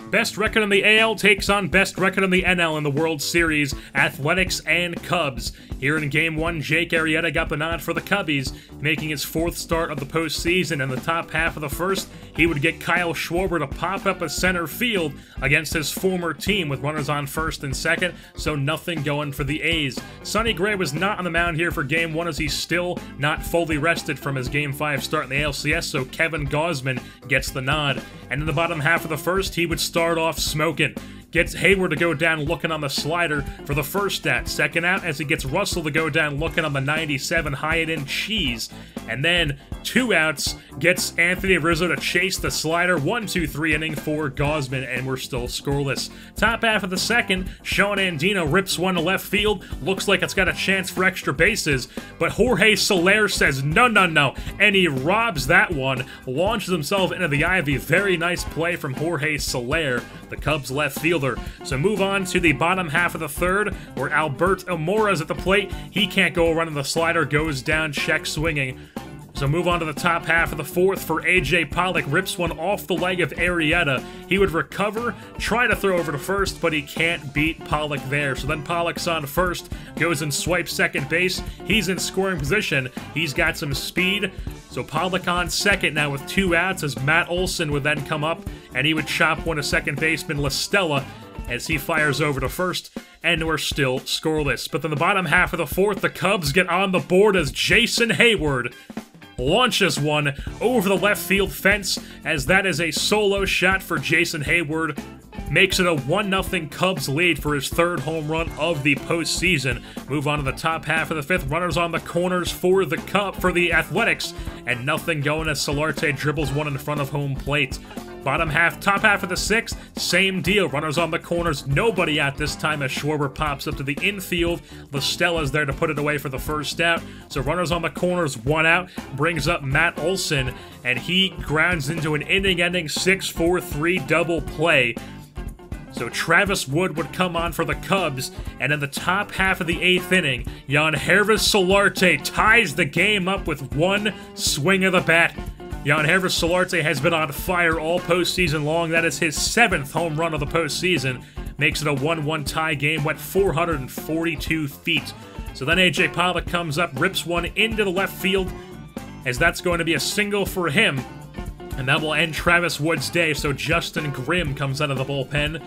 Best record in the AL takes on best record in the NL in the World Series, Athletics and Cubs. Here in Game 1, Jake Arrieta got the nod for the Cubbies, making his 4th start of the postseason. In the top half of the first, he would get Kyle Schwarber to pop up a center field against his former team with runners on first and second, so nothing going for the A's. Sonny Gray was not on the mound here for Game 1 as he's still not fully rested from his Game 5 start in the ALCS, so Kevin Gausman gets the nod. And in the bottom half of the first, he would start off smoking. Gets Hayward to go down looking on the slider for the first out. Second out as he gets Russell to go down looking on the 97 Hyatt Cheese. And then 2 outs, gets Anthony Rizzo to chase the slider. 1-2-3 inning for Gausman, and we're still scoreless. Top half of the second, Sean Andino rips one to left field. Looks like it's got a chance for extra bases, but Jorge Soler says no, no, no, and he robs that one. Launches himself into the ivy. Very nice play from Jorge Soler, the Cubs left fielder. So move on to the bottom half of the third, where Albert Amora's at the plate. He can't go running the slider, goes down, check swinging. So move on to the top half of the fourth for A.J. Pollock. Rips one off the leg of Arrieta. He would recover, try to throw over to first, but he can't beat Pollock there. So then Pollock's on first, goes and swipes second base. He's in scoring position. He's got some speed. So Pollock on second now with 2 outs as Matt Olson would then come up, and he would chop one to second baseman LaStella as he fires over to first, and we're still scoreless. But then the bottom half of the fourth, the Cubs get on the board as Jason Hayward launches one over the left field fence, as that is a solo shot for Jason Hayward. Makes it a 1-0 Cubs lead for his 3rd home run of the postseason. Move on to the top half of the 5th. Runners on the corners for the Athletics, and nothing going as Solarte dribbles one in front of home plate. Bottom half, top half of the 6th, same deal. Runners on the corners, nobody out this time as Schwarber pops up to the infield. LaStella's there to put it away for the first out. So runners on the corners, 1 out, brings up Matt Olson, and he grounds into an inning-ending 6-4-3 double play. So Travis Wood would come on for the Cubs, and in the top half of the 8th inning, Yangervis Solarte ties the game up with 1 swing of the bat. Yangervis Solarte has been on fire all postseason long. That is his 7th home run of the postseason. Makes it a 1-1 tie game, went 442 feet. So then A.J. Pollock comes up, rips one into the left field, as that's going to be a single for him. And that will end Travis Wood's day, so Justin Grimm comes out of the bullpen.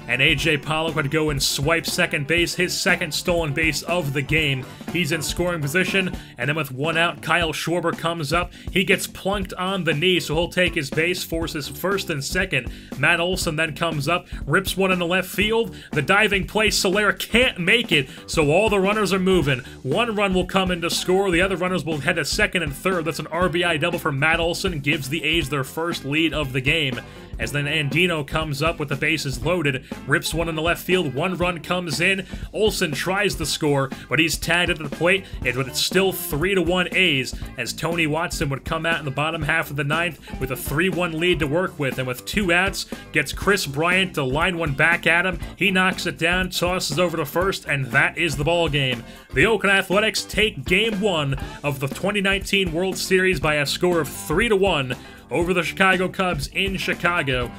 And A.J. Pollock would go and swipe second base, his 2nd stolen base of the game. He's in scoring position, and then with 1 out, Kyle Schwarber comes up. He gets plunked on the knee, so he'll take his base, forces 1st and 2nd. Matt Olson then comes up, rips one in the left field. The diving play, Soler can't make it, so all the runners are moving. 1 run will come in to score. The other runners will head to 2nd and 3rd. That's an RBI double for Matt Olson, gives the A's their 1st lead of the game. As then Andino comes up with the bases loaded, rips one in the left field, 1 run comes in. Olson tries to score, but he's tagged at the plate, but it's still 3-1 A's, as Tony Watson would come out in the bottom half of the 9th with a 3-1 lead to work with, and with 2 outs, gets Chris Bryant to line one back at him. He knocks it down, tosses over to first, and that is the ball game. The Oakland Athletics take Game 1 of the 2019 World Series by a score of 3-1 over the Chicago Cubs in Chicago.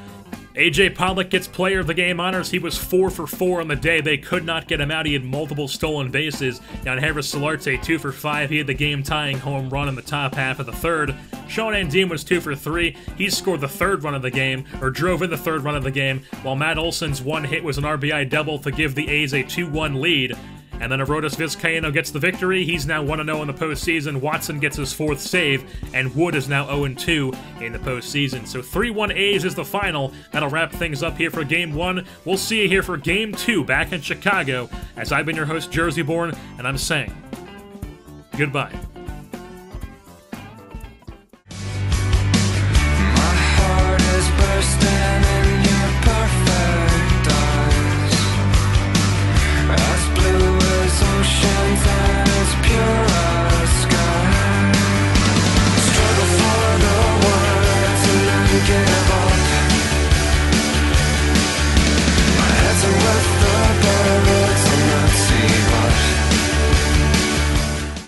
A.J. Pollock gets player of the game honors. He was 4 for 4 on the day. They could not get him out. He had multiple stolen bases. Yangervis Solarte, 2 for 5. He had the game-tying home run in the top half of the 3rd. Sean Andino was 2 for 3. He scored the 3rd run of the game, or drove in the 3rd run of the game, while Matt Olson's 1 hit was an RBI double to give the A's a 2-1 lead. And then Arodys Vizcaíno gets the victory. He's now 1-0 in the postseason. Watson gets his 4th save, and Wood is now 0-2 in the postseason. So 3-1 A's is the final. That'll wrap things up here for Game 1. We'll see you here for Game 2 back in Chicago, as I've been your host, Jersey Born, and I'm saying goodbye.